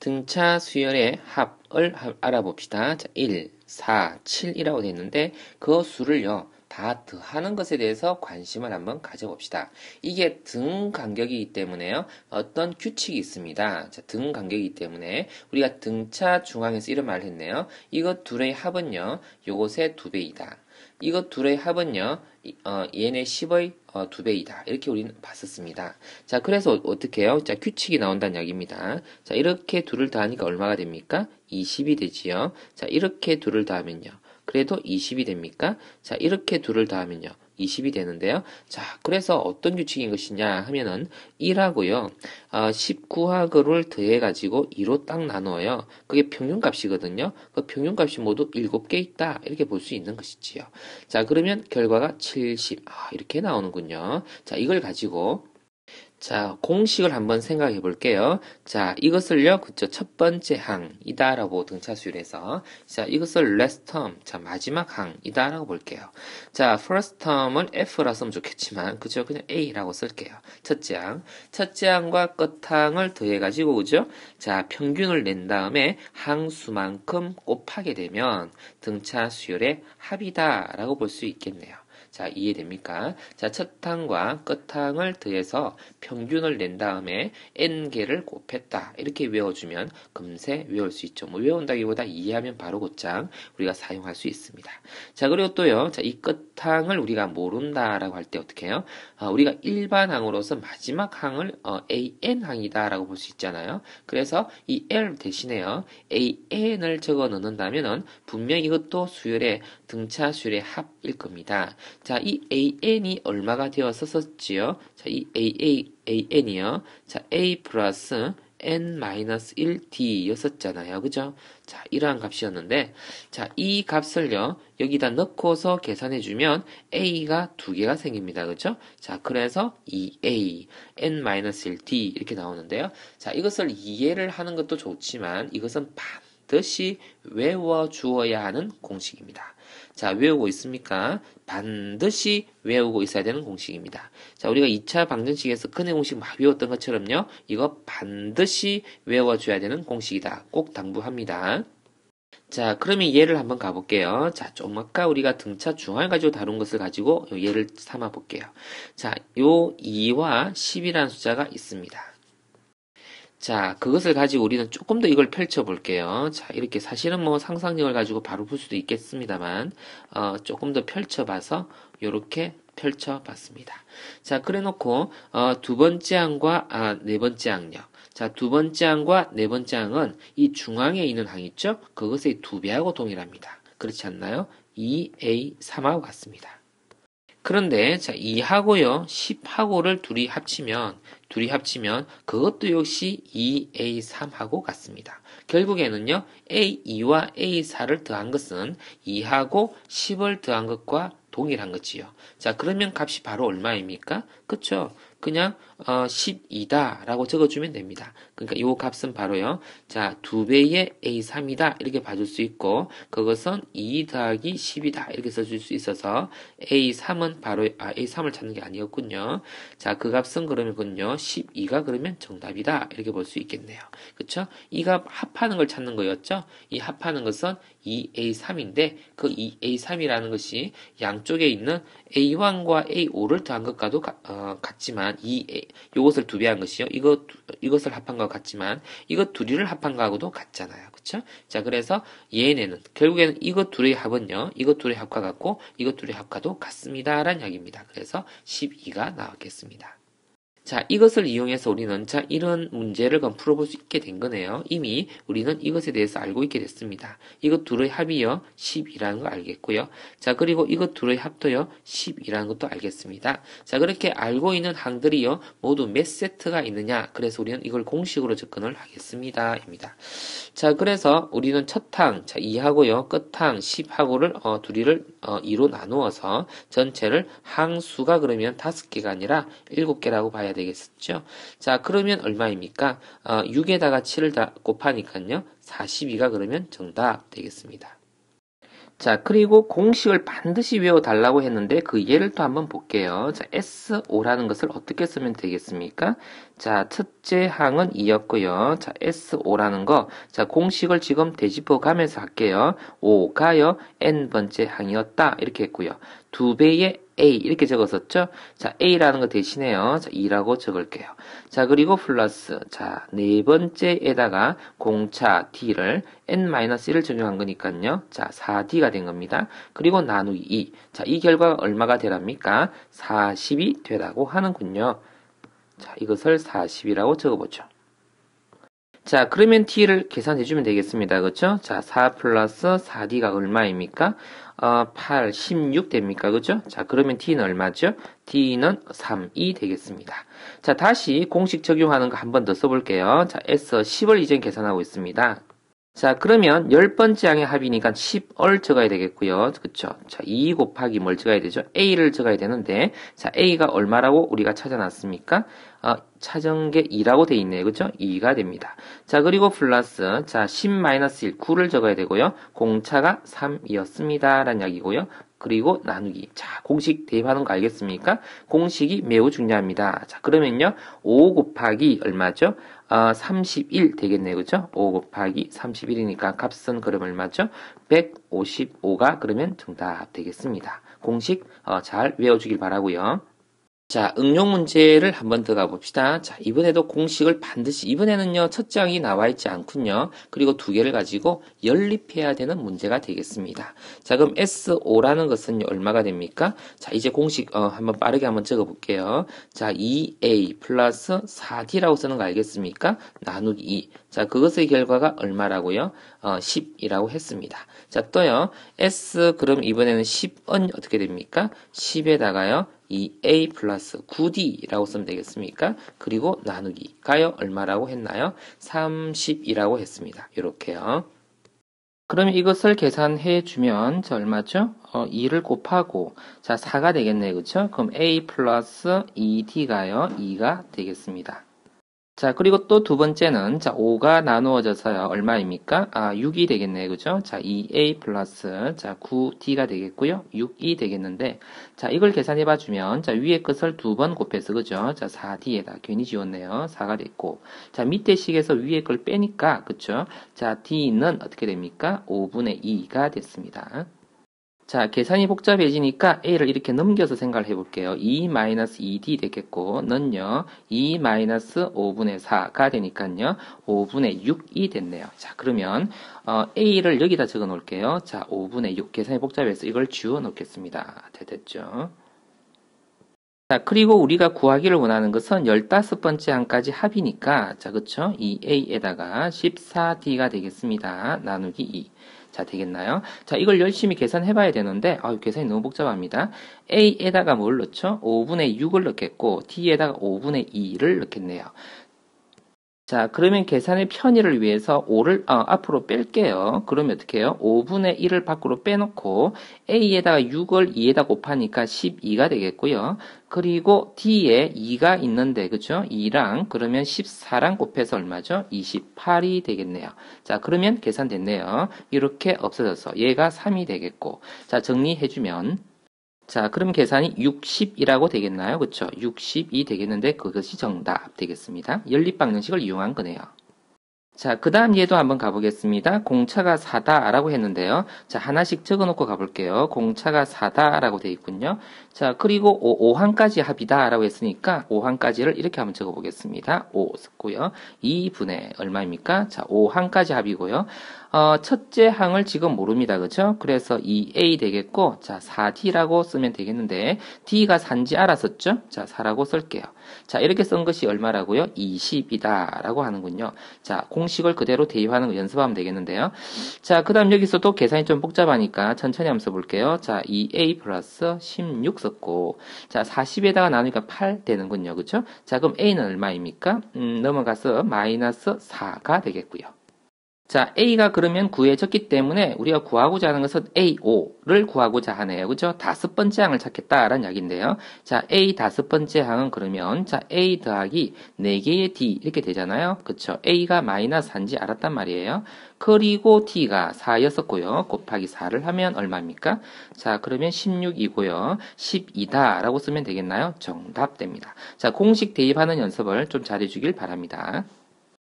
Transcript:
등차 수열의 합을 알아봅시다. 자, 1, 4, 7이라고 되어 있는데 그 수를요. 다 더하는 것에 대해서 관심을 한번 가져봅시다. 이게 등 간격이기 때문에요. 어떤 규칙이 있습니다. 자, 등 간격이기 때문에 우리가 등차 중앙에서 이런 말을 했네요. 이것 둘의 합은요. 요것의 2배이다. 이것 둘의 합은요. 얘네 10의 2배이다. 이렇게 우리는 봤었습니다. 자, 그래서 어떻게 해요? 자, 규칙이 나온다는 이야기입니다. 자, 이렇게 둘을 더하니까 얼마가 됩니까? 20이 되지요. 자, 이렇게 둘을 더하면요. 그래도 20이 됩니까? 자, 이렇게 둘을 더하면요. 20이 되는데요. 자, 그래서 어떤 규칙인 것이냐 하면은 1하고요. 19하고를 더해가지고 2로 딱 나누어요. 그게 평균값이거든요. 그 평균값이 모두 7개 있다. 이렇게 볼 수 있는 것이지요. 자, 그러면 결과가 70. 이렇게 나오는군요. 자, 이걸 가지고 자, 공식을 한번 생각해 볼게요. 자, 이것을요, 그쵸, 첫 번째 항이다라고 등차수열해서, 자, 이것을 last term, 자, 마지막 항이다라고 볼게요. 자, first term은 F라 쓰면 좋겠지만, 그죠, 그냥 A라고 쓸게요. 첫째 항. 첫째 항과 끝항을 더해가지고, 그죠? 자, 평균을 낸 다음에 항수만큼 곱하게 되면 등차수열의 합이다라고 볼 수 있겠네요. 자, 이해됩니까? 자, 첫 항과 끝 항을 더해서 평균을 낸 다음에 n개를 곱했다. 이렇게 외워주면 금세 외울 수 있죠. 뭐 외운다기보다 이해하면 바로 곧장 우리가 사용할 수 있습니다. 자, 그리고 또요. 자, 이 끝항을 우리가 모른다라고 할 때 어떻게 해요? 우리가 일반 항으로서 마지막 항을 an 항이다라고 볼 수 있잖아요. 그래서 이 l 대신에요. an을 적어 넣는다면은 분명히 이것도 수열의 등차 수열의 합일 겁니다. 자, 이 an이 얼마가 되었었지요? 자, 이 an이요. 자, a 플러스 n-1d 였었잖아요. 그죠? 자, 이러한 값이었는데, 자, 이 값을요, 여기다 넣고서 계산해주면 a가 2개가 생깁니다. 그죠? 자, 그래서 2a, n-1d 이렇게 나오는데요. 자, 이것을 이해를 하는 것도 좋지만, 이것은 반드시 외워주어야 하는 공식입니다. 자, 외우고 있습니까? 반드시 외우고 있어야 되는 공식입니다. 자, 우리가 2차 방정식에서 근해 공식 막 외웠던 것처럼요. 이거 반드시 외워줘야 되는 공식이다. 꼭 당부합니다. 자, 그러면 예를 한번 가볼게요. 자, 좀 아까 우리가 등차 중앙을 가지고 다룬 것을 가지고 예를 삼아 볼게요. 자, 요 2와 10이라는 숫자가 있습니다. 자, 그것을 가지고 우리는 조금 더 이걸 펼쳐 볼게요. 자, 이렇게 사실은 뭐 상상력을 가지고 바로 볼 수도 있겠습니다만, 조금 더 펼쳐 봐서, 요렇게 펼쳐 봤습니다. 자, 그래 놓고, 두 번째 항과, 네 번째 항요. 자, 두 번째 항과 네 번째 항은 이 중앙에 있는 항 있죠? 그것의 2배하고 동일합니다. 그렇지 않나요? 2A3하고 같습니다. 그런데 자, 2하고요, 10하고를 둘이 합치면 그것도 역시 2A3하고 같습니다. 결국에는요, A2와 A4를 더한 것은 2하고 10을 더한 것과 동일한 거지요. 자, 그러면 값이 바로 얼마입니까? 그쵸? 그냥 12다 라고 적어주면 됩니다. 그러니까 이 값은 바로요. 자, 2배의 A3이다 이렇게 봐줄 수 있고 그것은 2 더하기 10이다 이렇게 써줄 수 있어서 A3은 바로 A3을 찾는 게 아니었군요. 자, 그 값은 그러면군요. 12가 그러면 정답이다 이렇게 볼 수 있겠네요. 그쵸? 이 값 합하는 걸 찾는 거였죠? 이 합하는 것은 2A3인데 그 2A3이라는 것이 양쪽에 있는 A1과 A5를 더한 것과도 같지만 이것을 2배한 것이요. 이것을 합한 것 같지만 이것 둘이를 합한 거하고도 같잖아요. 그쵸? 자, 그래서 얘네는 결국에는 이것 둘의 합은요. 이것 둘의 합과 같고 이것 둘의 합과도 같습니다. 라는 이야기입니다. 그래서 12가 나왔겠습니다. 자, 이것을 이용해서 우리는 자, 이런 문제를 그럼 풀어볼 수 있게 된 거네요. 이미 우리는 이것에 대해서 알고 있게 됐습니다. 이것 둘의 합이요, 10이라는 거 알겠고요. 자, 그리고 이것 둘의 합도요, 10이라는 것도 알겠습니다. 자, 그렇게 알고 있는 항들이요, 모두 몇 세트가 있느냐. 그래서 우리는 이걸 공식으로 접근을 하겠습니다. 입니다. 자, 그래서 우리는 첫 항, 자, 2하고요, 끝항 10하고를, 둘이를 2로 나누어서 전체를 항수가 그러면 5개가 아니라 7개라고 봐야 되겠죠? 자, 그러면 얼마입니까? 6에다가 7을 다 곱하니까요, 42가 그러면 정답 되겠습니다. 자, 그리고 공식을 반드시 외워달라고 했는데 그 예를 또 한번 볼게요. 자, S5라는 것을 어떻게 쓰면 되겠습니까? 자, 첫째 항은 2였고요. 자, S5라는 거, 자, 공식을 지금 되짚어 가면서 할게요. 5가요, n번째 항이었다. 이렇게 했고요. 2배의 A 이렇게 적었었죠? 자, A라는 거 대신에요. 자, 2라고 적을게요. 자, 그리고 플러스 자, 네 번째에다가 공차 D를 n-1을 적용한 거니까요. 자, 4D가 된 겁니다. 그리고 나누기 2. 자, 이 결과가 얼마가 되랍니까? 40이 되라고 하는군요. 자, 이것을 40이라고 적어보죠. 자, 그러면 t를 계산해주면 되겠습니다. 그쵸? 자, 4 플러스 4d가 얼마입니까? 8, 16 됩니까? 그죠? 자, 그러면 t는 얼마죠? t는 3이 되겠습니다. 자, 다시 공식 적용하는 거 한 번 더 써볼게요. 자, s 10을 이제 계산하고 있습니다. 자, 그러면 10번째 항의 합이니까 10을 적어야 되겠고요. 그쵸? 자, 2 곱하기 뭘 적어야 되죠? A를 적어야 되는데, 자, A가 얼마라고 우리가 찾아놨습니까? 찾은 게 2라고 돼 있네요. 그쵸? 2가 됩니다. 자, 그리고 플러스, 자, 10-1, 9를 적어야 되고요. 공차가 3이었습니다. 라는 이야기고요. 그리고 나누기. 자, 공식 대입하는 거 알겠습니까? 공식이 매우 중요합니다. 자, 그러면요. 5 곱하기 얼마죠? 31 되겠네요. 그죠? 5 곱하기 31이니까 값은 그럼 얼마죠? 155가 그러면 정답 되겠습니다. 공식 잘 외워주길 바라고요. 자, 응용 문제를 한번 더 가봅시다. 자, 이번에도 공식을 반드시, 이번에는요, 첫 장이 나와 있지 않군요. 그리고 두 개를 가지고 연립해야 되는 문제가 되겠습니다. 자, 그럼 S5라는 것은 얼마가 됩니까? 자, 이제 공식, 한번 빠르게 한번 적어 볼게요. 자, 2A 플러스 4D라고 쓰는 거 알겠습니까? 나누기 2. 자, 그것의 결과가 얼마라고요? 10이라고 했습니다. 자, 또요, S, 그럼 이번에는 10은 어떻게 됩니까? 10에다가요, 2a 플러스 9d라고 쓰면 되겠습니까? 그리고 나누기가요 얼마라고 했나요? 30이라고 했습니다. 이렇게요. 그러면 이것을 계산해 주면 자 얼마죠? 2를 곱하고 자 4가 되겠네요. 그렇죠? 그럼 a 플러스 2d가요 2가 되겠습니다. 자, 그리고 또 두 번째는, 자, 5가 나누어져서요, 얼마입니까? 6이 되겠네요. 그죠? 자, 2a 플러스, 자, 9d가 되겠고요. 6이 되겠는데, 자, 이걸 계산해봐 주면, 자, 위에 것을 두 번 곱해서, 그죠? 자, 4d에다 괜히 지웠네요. 4가 됐고, 자, 밑에 식에서 위에 걸 빼니까, 그쵸? 자, d는 어떻게 됩니까? 5분의 2가 됐습니다. 자, 계산이 복잡해지니까 a를 이렇게 넘겨서 생각을 해볼게요. 2-2d 되겠고, 는요, 2-5분의 4가 되니까요, 5분의 6이 됐네요. 자, 그러면, a를 여기다 적어 놓을게요. 자, 5분의 6. 계산이 복잡해서 이걸 지워 놓겠습니다. 됐죠? 자, 그리고 우리가 구하기를 원하는 것은 15번째 항까지 합이니까, 자, 그쵸? 이 a에다가 14d가 되겠습니다. 나누기 2. 자, 되겠나요? 자, 이걸 열심히 계산해 봐야 되는데, 계산이 너무 복잡합니다. a에다가 뭘 넣죠? 5분의 6을 넣겠고, d에다가 5분의 2를 넣겠네요. 자, 그러면 계산의 편의를 위해서 5를 앞으로 뺄게요. 그러면 어떻게 해요? 5분의 1을 밖으로 빼놓고 a에다가 6을 2에다 곱하니까 12가 되겠고요. 그리고 d에 2가 있는데 그죠? 2랑 그러면 14랑 곱해서 얼마죠? 28이 되겠네요. 자, 그러면 계산됐네요. 이렇게 없어져서 얘가 3이 되겠고 자, 정리해주면 자, 그럼 계산이 60이라고 되겠나요? 그쵸? 60이 되겠는데 그것이 정답 되겠습니다. 연립방정식을 이용한 거네요. 자, 그 다음 예도 한번 가보겠습니다. 공차가 4다라고 했는데요. 자, 하나씩 적어놓고 가볼게요. 공차가 4다라고 되어 있군요. 자, 그리고 5항까지 합이다라고 했으니까 5항까지를 이렇게 한번 적어보겠습니다. 5 썼고요. 2분의 얼마입니까? 자, 5항까지 합이고요. 첫째 항을 지금 모릅니다. 그죠? 그래서 2a 되겠고, 자, 4d라고 쓰면 되겠는데, d가 4인지 알았었죠? 자, 4라고 쓸게요. 자, 이렇게 쓴 것이 얼마라고요? 20이다. 라고 하는군요. 자, 공식을 그대로 대입하는 거 연습하면 되겠는데요. 자, 그 다음 여기서도 계산이 좀 복잡하니까 천천히 한번 써볼게요. 자, 2a 플러스 16 썼고, 자, 40에다가 나누니까 8 되는군요. 그죠? 자, 그럼 a는 얼마입니까? 넘어가서 마이너스 4가 되겠고요. 자, A가 그러면 구해졌기 때문에 우리가 구하고자 하는 것은 A5를 구하고자 하네요. 그죠? 다섯 번째 항을 찾겠다라는 이야기인데요. 자, A 다섯 번째 항은 그러면 자, A 더하기 4개의 D 이렇게 되잖아요. 그쵸? A가 마이너스 4인지 알았단 말이에요. 그리고 T가 4였었고요. 곱하기 4를 하면 얼마입니까? 자, 그러면 16이고요. 12다라고 쓰면 되겠나요? 정답 됩니다. 자, 공식 대입하는 연습을 좀 잘해주길 바랍니다.